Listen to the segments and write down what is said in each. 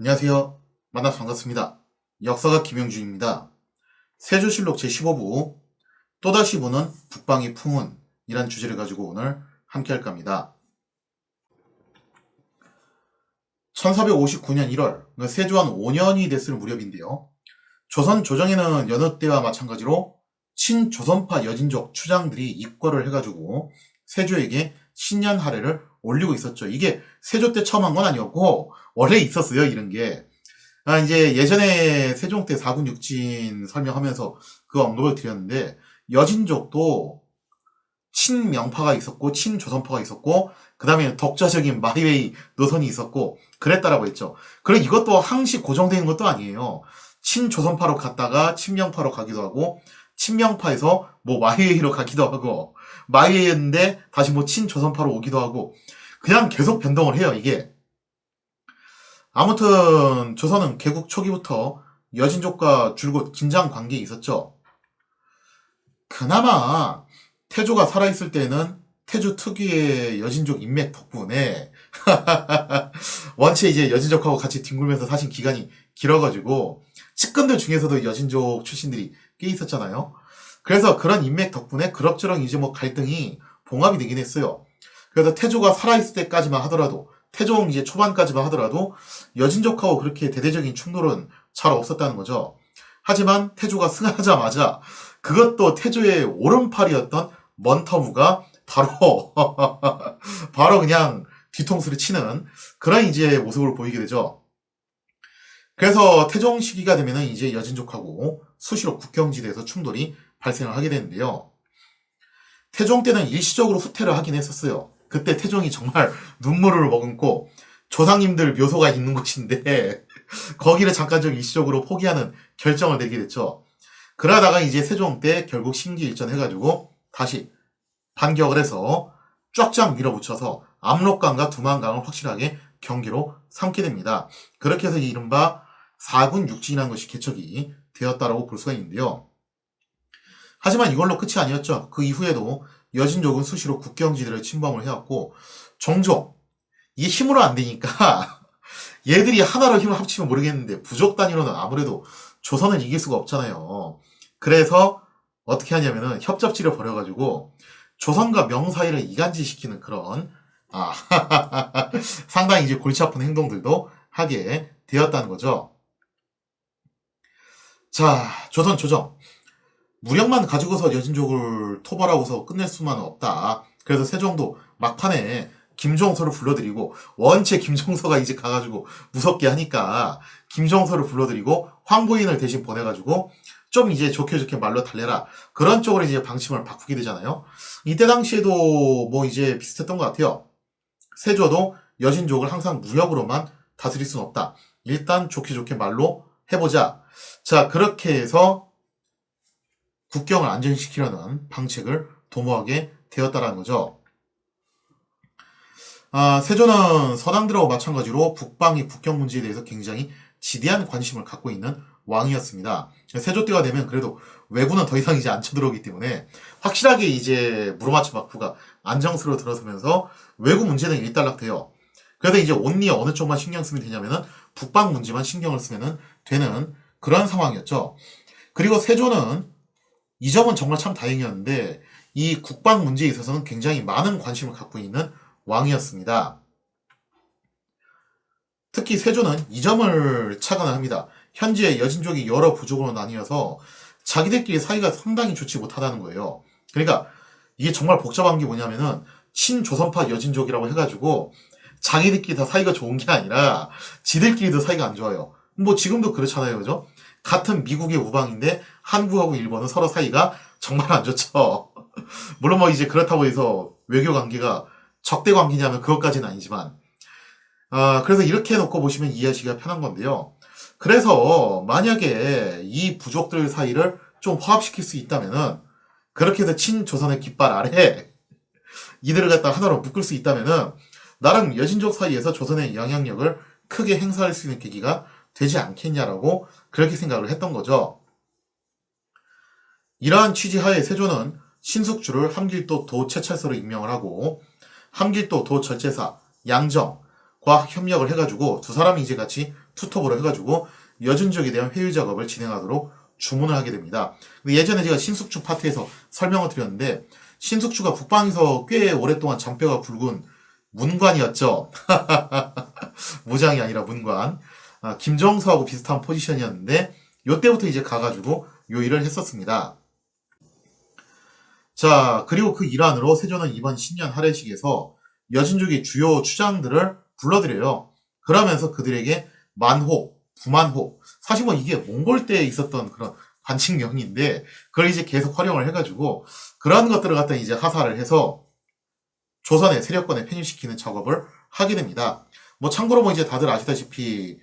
안녕하세요. 만나서 반갑습니다. 역사가 김영준입니다. 세조실록 제15부 또다시 보는 북방의 풍운 이란 주제를 가지고 오늘 함께 할까 합니다. 1459년 1월 세조한 5년이 됐을 무렵인데요. 조선 조정에는 여느 때와 마찬가지로 친조선파 여진족 추장들이 입거를 해가지고 세조에게 신년 할애를 올리고 있었죠. 이게 세조 때 처음 한 건 아니었고 원래 있었어요, 이런 게. 이제 예전에 세종 때 4군 6진 설명하면서 그 언급을 드렸는데 여진족도 친명파가 있었고 친조선파가 있었고 그 다음에 독자적인 마이웨이 노선이 있었고 그랬다라고 했죠. 그리고 이것도 항시 고정되는 것도 아니에요. 친조선파로 갔다가 친명파로 가기도 하고 친명파에서 뭐 마이웨이로 가기도 하고 마이웨이였는데 다시 뭐 친조선파로 오기도 하고 그냥 계속 변동을 해요, 이게. 아무튼 조선은 개국 초기부터 여진족과 줄곧 긴장 관계에 있었죠. 그나마 태조가 살아있을 때는 태조 특유의 여진족 인맥 덕분에 원체 이제 여진족하고 같이 뒹굴면서 사신 기간이 길어가지고 측근들 중에서도 여진족 출신들이 꽤 있었잖아요. 그래서 그런 인맥 덕분에 그럭저럭 이제 뭐 갈등이 봉합이 되긴 했어요. 그래서 태조가 살아있을 때까지만 하더라도 태종 이제 초반까지만 하더라도 여진족하고 그렇게 대대적인 충돌은 잘 없었다는 거죠. 하지만 태조가 승하자마자 그것도 태조의 오른팔이었던 먼터무가 바로 바로 그냥 뒤통수를 치는 그런 이제 모습을 보이게 되죠. 그래서 태종 시기가 되면은 이제 여진족하고 수시로 국경지대에서 충돌이 발생을 하게 되는데요. 태종 때는 일시적으로 후퇴를 하긴 했었어요. 그때 태종이 정말 눈물을 머금고 조상님들 묘소가 있는 곳인데 거기를 잠깐 좀 일시적으로 포기하는 결정을 내리게 됐죠. 그러다가 이제 세종 때 결국 심기일전해가지고 다시 반격을 해서 쫙쫙 밀어붙여서 압록강과 두만강을 확실하게 경계로 삼게 됩니다. 그렇게 해서 이른바 4군 6진이라는 것이 개척이 되었다라고 볼 수가 있는데요. 하지만 이걸로 끝이 아니었죠. 그 이후에도 여진족은 수시로 국경지대를 침범을 해왔고 종종 이게 힘으로 안 되니까 얘들이 하나로 힘을 합치면 모르겠는데 부족 단위로는 아무래도 조선을 이길 수가 없잖아요. 그래서 어떻게 하냐면은 협잡지를 벌여가지고 조선과 명 사이를 이간질시키는 그런 상당히 이제 골치 아픈 행동들도 하게 되었다는 거죠. 자, 조선 조정. 무력만 가지고서 여진족을 토벌하고서 끝낼 수만은 없다. 그래서 세종도 막판에 김종서를 불러들이고 원체 김종서가 이제 가가지고 무섭게 하니까 김종서를 불러들이고 황보인을 대신 보내가지고 좀 이제 좋게 좋게 말로 달래라. 그런 쪽으로 이제 방침을 바꾸게 되잖아요. 이때 당시에도 뭐 이제 비슷했던 것 같아요. 세조도 여진족을 항상 무력으로만 다스릴 순 없다. 일단 좋게 좋게 말로 해보자. 자, 그렇게 해서 국경을 안정시키려는 방책을 도모하게 되었다는 거죠. 세조는 서당들하고 마찬가지로 북방의 국경 문제에 대해서 굉장히 지대한 관심을 갖고 있는 왕이었습니다. 세조 때가 되면 그래도 왜군은 더 이상 이제 안 쳐들어오기 때문에 확실하게 이제 무로마치幕府가 안정세로 들어서면서 왜군 문제는 일단락돼요. 그래서 이제 온리 어느 쪽만 신경 쓰면 되냐면은 북방 문제만 신경을 쓰면 되는 그런 상황이었죠. 그리고 세조는 이 점은 정말 참 다행이었는데 이 국방 문제에 있어서는 굉장히 많은 관심을 갖고 있는 왕이었습니다. 특히 세조는 이 점을 착안을 합니다. 현재 여진족이 여러 부족으로 나뉘어서 자기들끼리 사이가 상당히 좋지 못하다는 거예요. 그러니까 이게 정말 복잡한 게 뭐냐면은 친조선파 여진족이라고 해가지고 자기들끼리 다 사이가 좋은 게 아니라 지들끼리도 사이가 안 좋아요. 뭐 지금도 그렇잖아요, 그죠? 같은 미국의 우방인데 한국하고 일본은 서로 사이가 정말 안 좋죠. 물론 뭐 이제 그렇다고 해서 외교 관계가 적대 관계냐면 그것까지는 아니지만 그래서 이렇게 놓고 보시면 이해하시기가 편한 건데요. 그래서 만약에 이 부족들 사이를 좀 화합시킬 수 있다면은 그렇게 해서 친조선의 깃발 아래 이들을 갖다 하나로 묶을 수 있다면은 나름 여진족 사이에서 조선의 영향력을 크게 행사할 수 있는 계기가 되지 않겠냐라고 그렇게 생각을 했던 거죠. 이러한 취지하에 세조는 신숙주를 함길도 도채찰서로 임명을 하고 함길도 도절제사, 양정, 협력을 해가지고 두 사람이 이제 같이 투톱으로 해가지고 여진족에 대한 회유 작업을 진행하도록 주문을 하게 됩니다. 예전에 제가 신숙주 파트에서 설명을 드렸는데 신숙주가 북방에서 꽤 오랫동안 잔뼈가 굵은 문관이었죠. 무장이 아니라 문관. 김정수하고 비슷한 포지션이었는데 요때부터 이제 가가지고 요 일을 했었습니다. 자, 그리고 그 일환으로 세조는 이번 신년 할애식에서 여진족의 주요 추장들을 불러들여요. 그러면서 그들에게 만호, 부만호, 사실 뭐 이게 몽골 때 있었던 그런 관칙명인데 그걸 이제 계속 활용을 해가지고 그런 것들을 갖다 이제 하사를 해서 조선의 세력권에 편입시키는 작업을 하게 됩니다. 뭐 참고로 뭐 이제 다들 아시다시피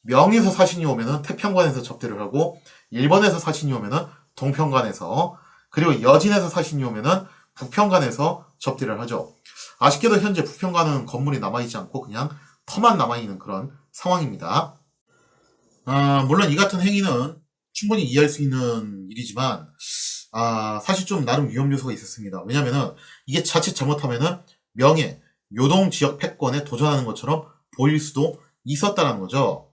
명에서 사신이 오면은 태평관에서 접대를 하고 일본에서 사신이 오면은 동평관에서 그리고 여진에서 사신이 오면은 북평관에서 접대를 하죠. 아쉽게도 현재 북평관은 건물이 남아있지 않고 그냥 터만 남아있는 그런 상황입니다. 물론 이 같은 행위는 충분히 이해할 수 있는 일이지만 사실 좀 나름 위험 요소가 있었습니다. 왜냐면은 이게 자칫 잘못하면은 명예, 요동 지역 패권에 도전하는 것처럼 보일 수도 있었다는 거죠.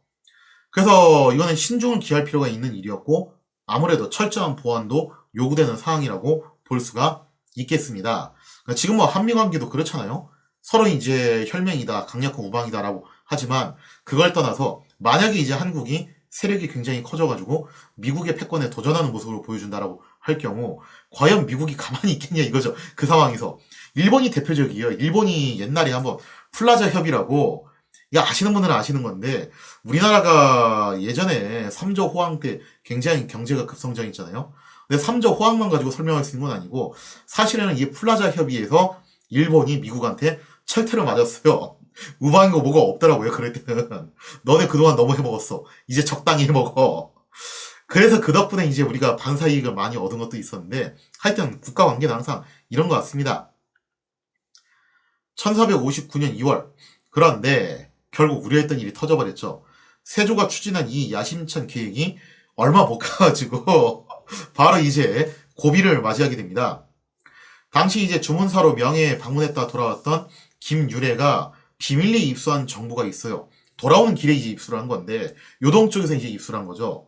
그래서 이거는 신중을 기할 필요가 있는 일이었고 아무래도 철저한 보안도 요구되는 상황이라고 볼 수가 있겠습니다. 그러니까 지금 뭐 한미 관계도 그렇잖아요. 서로 이제 혈맹이다, 강력한 우방이다라고 하지만 그걸 떠나서 만약에 이제 한국이 세력이 굉장히 커져가지고 미국의 패권에 도전하는 모습으로 보여준다라고 할 경우 과연 미국이 가만히 있겠냐 이거죠. 그 상황에서 일본이 대표적이에요. 일본이 옛날에 한번 플라자 협의라고 이거 아시는 분들은 아시는 건데 우리나라가 예전에 3조 호황 때 굉장히 경제가 급성장했잖아요. 근데 3조 호황만 가지고 설명할 수 있는 건 아니고 사실은 이 플라자 협의에서 일본이 미국한테 철퇴를 맞았어요. 우방이고 뭐가 없더라고요. 그럴 때는 너네 그동안 너무 해먹었어. 이제 적당히 해먹어. 그래서 그 덕분에 이제 우리가 반사이익을 많이 얻은 것도 있었는데 하여튼 국가관계는 항상 이런 것 같습니다. 1459년 2월 그런데 결국 우려했던 일이 터져버렸죠. 세조가 추진한 이 야심찬 계획이 얼마 못 가가지고 바로 이제 고비를 맞이하게 됩니다. 당시 이제 주문사로 명예에 방문했다 돌아왔던 김유래가 비밀리에 입수한 정보가 있어요. 돌아오는 길에 이제 입수를 한 건데 요동 쪽에서 이제 입수를 한 거죠.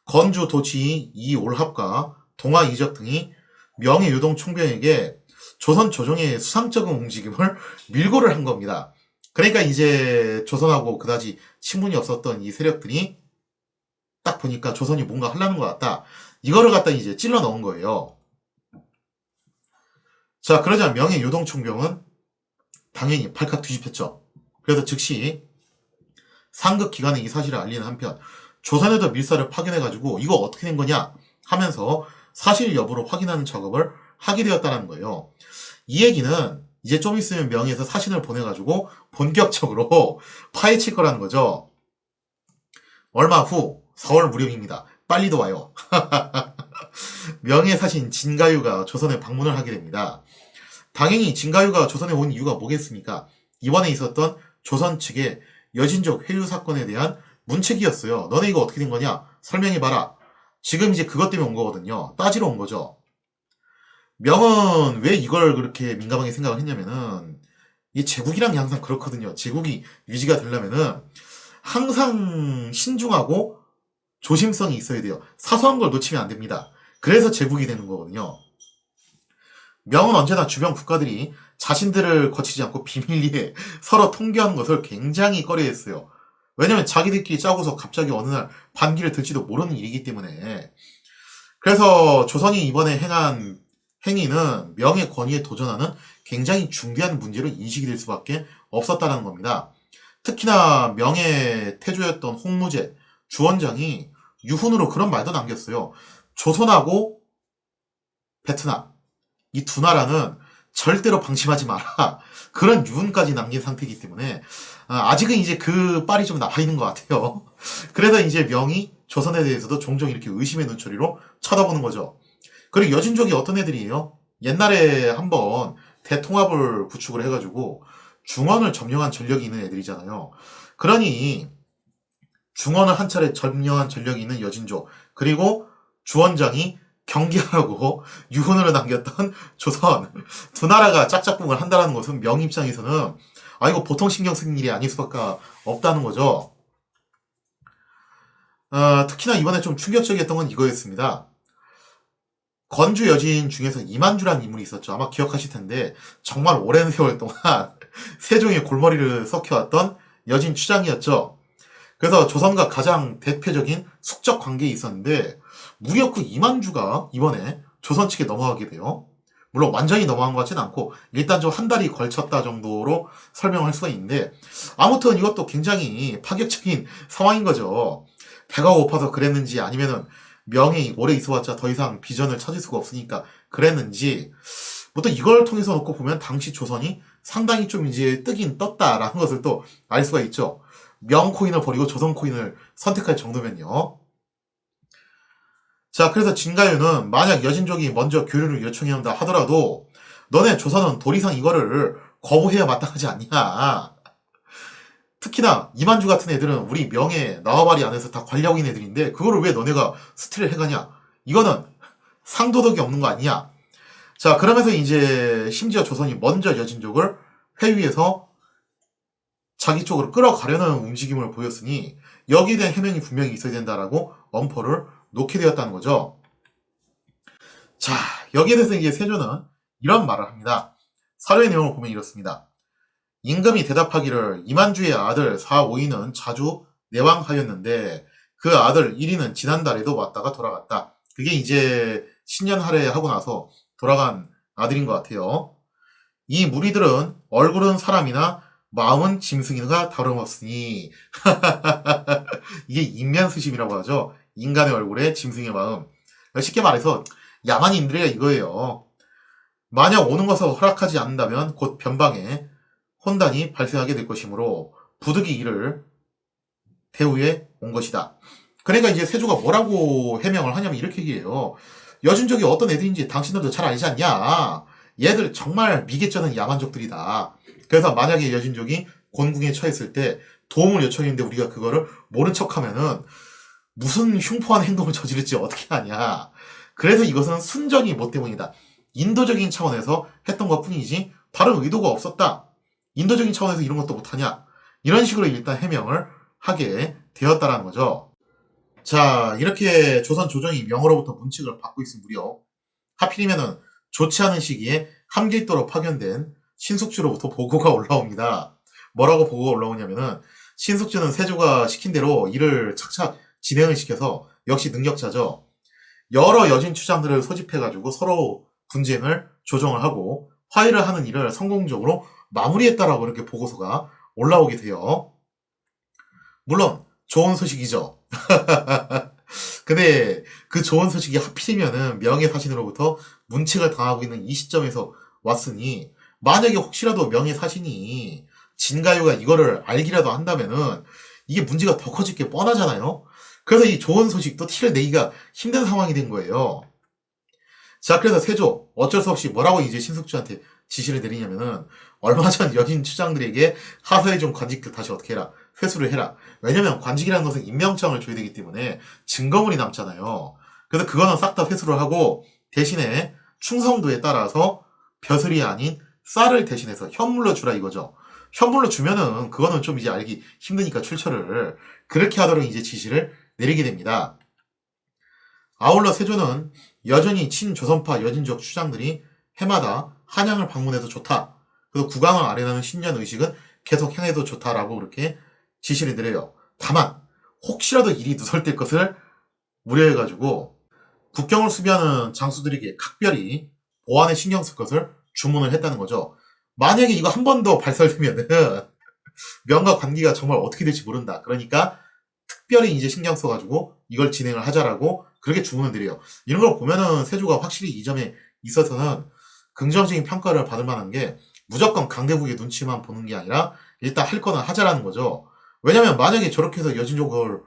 건주 도치 이올합과 동아 이적 등이 명예 요동 총병에게 조선 조정의 수상적인 움직임을 밀고를 한 겁니다. 그러니까 이제 조선하고 그다지 친분이 없었던 이 세력들이 딱 보니까 조선이 뭔가 하려는 것 같다. 이거를 갖다 이제 찔러 넣은 거예요. 자, 그러자 명예 요동 총병은 당연히 발칵 뒤집혔죠. 그래서 즉시 상급 기관에 이 사실을 알리는 한편 조선에도 밀사를 파견해가지고 이거 어떻게 된 거냐 하면서 사실 여부를 확인하는 작업을 하게 되었다는 거예요. 이 얘기는 이제 좀 있으면 명예에서 사신을 보내가지고 본격적으로 파헤칠 거라는 거죠. 얼마 후 4월 무렵입니다. 빨리도 와요. 명예 사신 진가유가 조선에 방문을 하게 됩니다. 당연히 진가유가 조선에 온 이유가 뭐겠습니까? 이번에 있었던 조선 측의 여진족 회유 사건에 대한 문책이었어요. 너네 이거 어떻게 된 거냐? 설명해봐라. 지금 이제 그것 때문에 온 거거든요. 따지러 온 거죠. 명은 왜 이걸 그렇게 민감하게 생각을 했냐면은 이 제국이란 게 항상 그렇거든요. 제국이 유지가 되려면은 항상 신중하고 조심성이 있어야 돼요. 사소한 걸 놓치면 안 됩니다. 그래서 제국이 되는 거거든요. 명은 언제나 주변 국가들이 자신들을 거치지 않고 비밀리에 서로 통계하는 것을 굉장히 꺼려했어요. 왜냐면 자기들끼리 짜고서 갑자기 어느 날 반기를 들지도 모르는 일이기 때문에. 그래서 조선이 이번에 행한 행위는 명의 권위에 도전하는 굉장히 중대한 문제로 인식이 될 수밖에 없었다는 겁니다. 특히나 명의 태조였던 홍무제, 주원장이 유훈으로 그런 말도 남겼어요. 조선하고 베트남, 이 두 나라는 절대로 방심하지 마라. 그런 유훈까지 남긴 상태이기 때문에 아직은 이제 그 빨이 좀 남아있는 것 같아요. 그래서 이제 명이 조선에 대해서도 종종 이렇게 의심의 눈초리로 쳐다보는 거죠. 그리고 여진족이 어떤 애들이에요? 옛날에 한번 대통합을 구축을 해가지고 중원을 점령한 전력이 있는 애들이잖아요. 그러니 중원을 한 차례 점령한 전력이 있는 여진족, 그리고 주원장이 경계하고 유훈으로 남겼던 조선, 두 나라가 짝짝꿍을 한다는 것은 명 입장에서는 아, 이거 보통 신경 쓰는 일이 아닐 수밖에 없다는 거죠. 특히나 이번에 좀 충격적이었던 건 이거였습니다. 건주 여진 중에서 이만주라는 인물이 있었죠. 아마 기억하실 텐데 정말 오랜 세월 동안 세종의 골머리를 썩혀왔던 여진 추장이었죠. 그래서 조선과 가장 대표적인 숙적 관계에 있었는데 무려 그 이만주가 이번에 조선 측에 넘어가게 돼요. 물론 완전히 넘어간 것 같지는 않고 일단 좀 한 달이 걸쳤다 정도로 설명할 수가 있는데 아무튼 이것도 굉장히 파격적인 상황인 거죠. 배가 고파서 그랬는지 아니면은 명예 오래 있어봤자 더 이상 비전을 찾을 수가 없으니까 그랬는지 뭐 또 이걸 통해서 놓고 보면 당시 조선이 상당히 좀 이제 뜨긴 떴다라는 것을 또 알 수가 있죠. 명 코인을 버리고 조선 코인을 선택할 정도면요. 자, 그래서 진가유는 만약 여진족이 먼저 교류를 요청해야 한다 하더라도 너네 조선은 도리상 이거를 거부해야 마땅하지 않냐. 특히나 이만주 같은 애들은 우리 명예 나와바리 안에서 다 관리하고 있는 애들인데 그거를 왜 너네가 스틸을 해가냐. 이거는 상도덕이 없는 거 아니냐. 자, 그러면서 이제 심지어 조선이 먼저 여진족을 회의에서 자기 쪽으로 끌어가려는 움직임을 보였으니 여기에 대한 해명이 분명히 있어야 된다라고 엄포를 놓게 되었다는 거죠. 자, 여기에 대해서 이제 세조는 이런 말을 합니다. 사료의 내용을 보면 이렇습니다. 임금이 대답하기를 이만주의 아들 사오이는 자주 내왕하였는데 그 아들 1위는 지난달에도 왔다가 돌아갔다. 그게 이제 신년 할애하고 나서 돌아간 아들인 것 같아요. 이 무리들은 얼굴은 사람이나 마음은 짐승이가 다름없으니 이게 인면스심이라고 하죠. 인간의 얼굴에 짐승의 마음. 쉽게 말해서 야만인들이야 이거예요. 만약 오는 것을 허락하지 않는다면 곧 변방에 혼단이 발생하게 될 것이므로 부득이 이를 대우에 온 것이다. 그러니까 이제 세조가 뭐라고 해명을 하냐면 이렇게 얘기해요. 여진족이 어떤 애들인지 당신들도 잘 알지 않냐. 얘들 정말 미개쩌는 야만족들이다. 그래서 만약에 여진족이 곤궁에 처했을 때 도움을 요청했는데 우리가 그거를 모른 척하면은 무슨 흉포한 행동을 저지를지 어떻게 하냐. 그래서 이것은 순전히 뭐 때문이다. 인도적인 차원에서 했던 것 뿐이지 다른 의도가 없었다. 인도적인 차원에서 이런 것도 못하냐. 이런 식으로 일단 해명을 하게 되었다라는 거죠. 자, 이렇게 조선 조정이 명으로부터 문칙을 받고 있을 무렵 하필이면은 좋지 않은 시기에 함길도로 파견된 신숙주로부터 보고가 올라옵니다. 뭐라고 보고가 올라오냐면은 신숙주는 세조가 시킨 대로 일을 착착 진행을 시켜서 역시 능력자죠. 여러 여진 추장들을 소집해가지고 서로 분쟁을 조정을 하고 화해를 하는 일을 성공적으로 마무리했다라고 이렇게 보고서가 올라오게 돼요. 물론 좋은 소식이죠. 근데 그 좋은 소식이 하필이면은 명예사신으로부터 문책을 당하고 있는 이 시점에서 왔으니 만약에 혹시라도 명예사신이 진가요가 이거를 알기라도 한다면은 이게 문제가 더 커질 게 뻔하잖아요. 그래서 이 좋은 소식도 티를 내기가 힘든 상황이 된 거예요. 자, 그래서 세조 어쩔 수 없이 뭐라고 이제 신숙주한테 지시를 내리냐면은 얼마 전 여진 추장들에게 하서의 좀 관직들 다시 어떻게 해라. 회수를 해라. 왜냐면 관직이라는 것은 임명장을 줘야 되기 때문에 증거물이 남잖아요. 그래서 그거는 싹 다 회수를 하고 대신에 충성도에 따라서 벼슬이 아닌 쌀을 대신해서 현물로 주라 이거죠. 현물로 주면은 그거는 좀 이제 알기 힘드니까 출처를 그렇게 하도록 이제 지시를 내리게 됩니다. 아울러 세조는 여전히 친조선파 여진족 추장들이 해마다 한양을 방문해도 좋다. 그래서 국왕을 아련하는 신년 의식은 계속 행해도 좋다라고 그렇게 지시를 내려요. 다만 혹시라도 일이 누설될 것을 우려해가지고 국경을 수비하는 장수들에게 각별히 보안에 신경 쓸 것을 주문을 했다는 거죠. 만약에 이거 한 번 더 발설되면은 명과 관계가 정말 어떻게 될지 모른다. 그러니까 특별히 이제 신경 써가지고 이걸 진행을 하자라고 그렇게 주문을 드려요. 이런 걸 보면은 세조가 확실히 이 점에 있어서는 긍정적인 평가를 받을 만한 게 무조건 강대국의 눈치만 보는 게 아니라 일단 할 거는 하자라는 거죠. 왜냐면 만약에 저렇게 해서 여진족을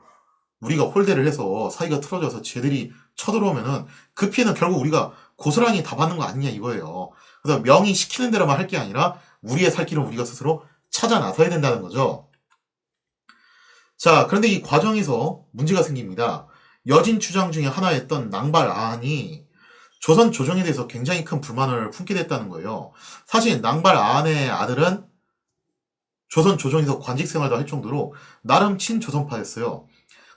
우리가 홀대를 해서 사이가 틀어져서 쟤들이 쳐들어오면은 그 피해는 결국 우리가 고스란히 다 받는 거 아니냐 이거예요. 그래서 명이 시키는 대로만 할 게 아니라 우리의 살 길은 우리가 스스로 찾아 나서야 된다는 거죠. 자, 그런데 이 과정에서 문제가 생깁니다. 여진 추장 중에 하나였던 낭발 아한이 조선 조정에 대해서 굉장히 큰 불만을 품게 됐다는 거예요. 사실 낭발 아한의 아들은 조선 조정에서 관직 생활도 할 정도로 나름 친조선파였어요.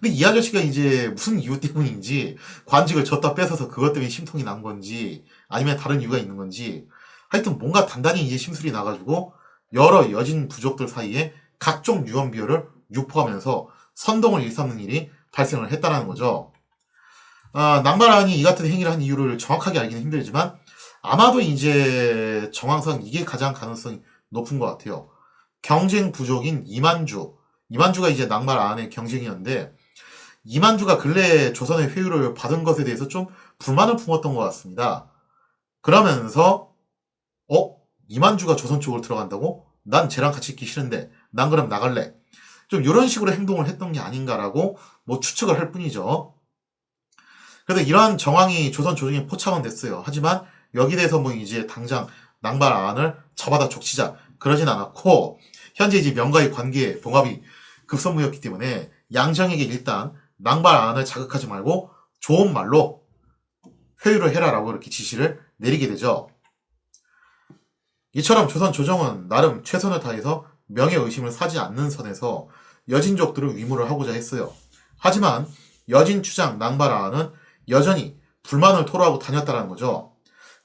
근데 이 아저씨가 이제 무슨 이유 때문인지 관직을 줬다 뺏어서 그것 때문에 심통이 난 건지 아니면 다른 이유가 있는 건지 하여튼 뭔가 단단히 이제 심술이 나가지고 여러 여진 부족들 사이에 각종 유언비어를 유포하면서 선동을 일삼는 일이 발생을 했다는 거죠. 낭바라니 이 같은 행위를 한 이유를 정확하게 알기는 힘들지만 아마도 이제 정황상 이게 가장 가능성이 높은 것 같아요. 경쟁 부족인 이만주가 이제 낭바라 안의 경쟁이었는데 이만주가 근래 조선의 회유를 받은 것에 대해서 좀 불만을 품었던 것 같습니다. 그러면서 이만주가 조선 쪽으로 들어간다고? 난 쟤랑 같이 있기 싫은데 난 그럼 나갈래. 좀 이런 식으로 행동을 했던 게 아닌가라고 뭐 추측을 할 뿐이죠. 그래서 이러한 정황이 조선 조정에 포착은 됐어요. 하지만 여기 대해서 뭐 이제 당장 낭바라안을 잡아다 족치자 그러진 않았고 현재 이제 명가의 관계에 봉합이 급선무였기 때문에 양정에게 일단 낭바라안을 자극하지 말고 좋은 말로 회유를 해라라고 이렇게 지시를 내리게 되죠. 이처럼 조선 조정은 나름 최선을 다해서 명예의심을 사지 않는 선에서 여진족들을 위무를 하고자 했어요. 하지만 여진 추장 낭바라안은 여전히 불만을 토로하고 다녔다는 거죠.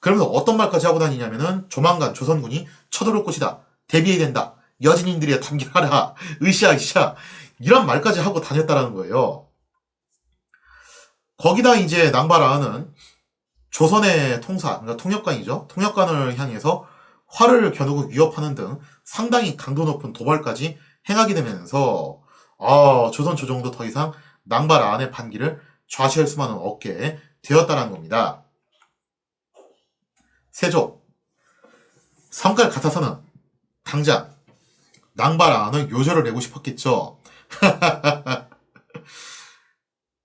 그러면서 어떤 말까지 하고 다니냐면은 조만간 조선군이 쳐들어올 것이다. 대비해야 된다. 여진인들이 담결하라. 으쌰으쌰. 이런 말까지 하고 다녔다는 거예요. 거기다 이제 낭바라안은 조선의 통사, 그러니까 통역관이죠. 통역관을 향해서 화를 겨누고 위협하는 등 상당히 강도 높은 도발까지 행하게 되면서 조선 조정도 더 이상 낭바라안의 반기를 좌시할 수만은 없게 되었다는 겁니다. 세조 성깔 같아서는 당장 낭바라안을 요절을 내고 싶었겠죠.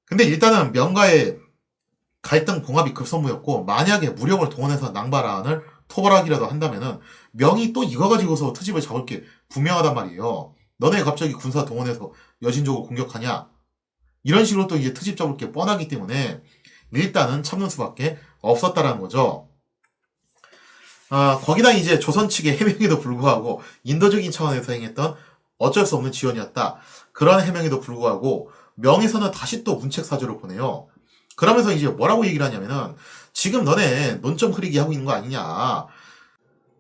근데 일단은 명가의 갈등 봉합이 급선무였고 만약에 무력을 동원해서 낭바라안을 토벌하기라도 한다면은 명이 또 이거 가지고서 트집을 잡을 게 분명하단 말이에요. 너네 갑자기 군사 동원해서 여진족을 공격하냐? 이런 식으로 또 이제 트집 잡을 게 뻔하기 때문에 일단은 참는 수밖에 없었다라는 거죠. 거기다 이제 조선 측의 해명에도 불구하고 인도적인 차원에서 행했던 어쩔 수 없는 지원이었다. 그런 해명에도 불구하고 명에서는 다시 또 문책사조를 보내요. 그러면서 이제 뭐라고 얘기를 하냐면은 지금 너네 논점 흐리기 하고 있는 거 아니냐.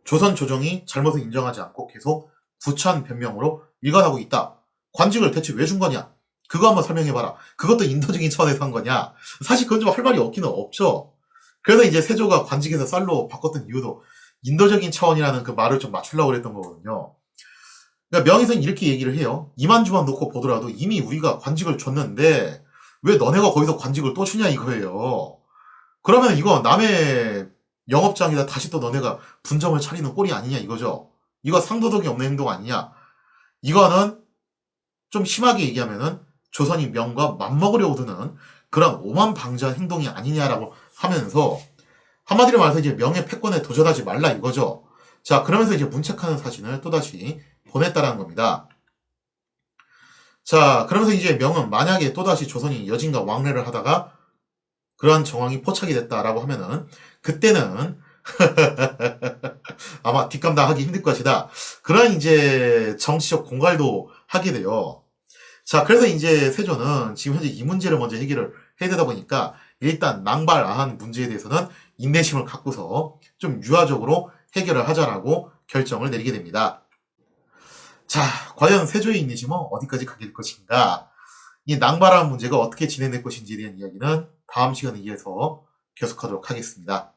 조선 조정이 잘못을 인정하지 않고 계속 구차한 변명으로 일관하고 있다. 관직을 대체 왜 준 거냐? 그거 한번 설명해봐라. 그것도 인도적인 차원에서 한 거냐? 사실 그건 좀 할 말이 없기는 없죠. 그래서 이제 세조가 관직에서 쌀로 바꿨던 이유도 인도적인 차원이라는 그 말을 좀 맞추려고 그랬던 거거든요. 그러니까 명의선 이렇게 얘기를 해요. 이만주만 놓고 보더라도 이미 우리가 관직을 줬는데 왜 너네가 거기서 관직을 또 주냐 이거예요. 그러면 이거 남의 영업장에다 다시 또 너네가 분점을 차리는 꼴이 아니냐 이거죠. 이거 상도덕이 없는 행동 아니냐. 이거는 좀 심하게 얘기하면은 조선이 명과 맞먹으려고 드는 그런 오만방자한 행동이 아니냐라고 하면서 한마디로 말해서 이제 명예 패권에 도전하지 말라 이거죠. 자, 그러면서 이제 문책하는 사진을 또다시 보냈다라는 겁니다. 자, 그러면서 이제 명은 만약에 또다시 조선이 여진과 왕래를 하다가 그러한 정황이 포착이 됐다라고 하면은 그때는 아마 뒷감당하기 힘들 것이다. 그런 이제 정치적 공갈도 하게 돼요. 자, 그래서 이제 세조는 지금 현재 이 문제를 먼저 해결을 해야 되다 보니까 일단 낭발아한 문제에 대해서는 인내심을 갖고서 좀 유화적으로 해결을 하자라고 결정을 내리게 됩니다. 자, 과연 세조의 인내심은 어디까지 가게 될 것인가? 이 낭발아한 문제가 어떻게 진행될 것인지에 대한 이야기는 다음 시간에 이어서 계속하도록 하겠습니다.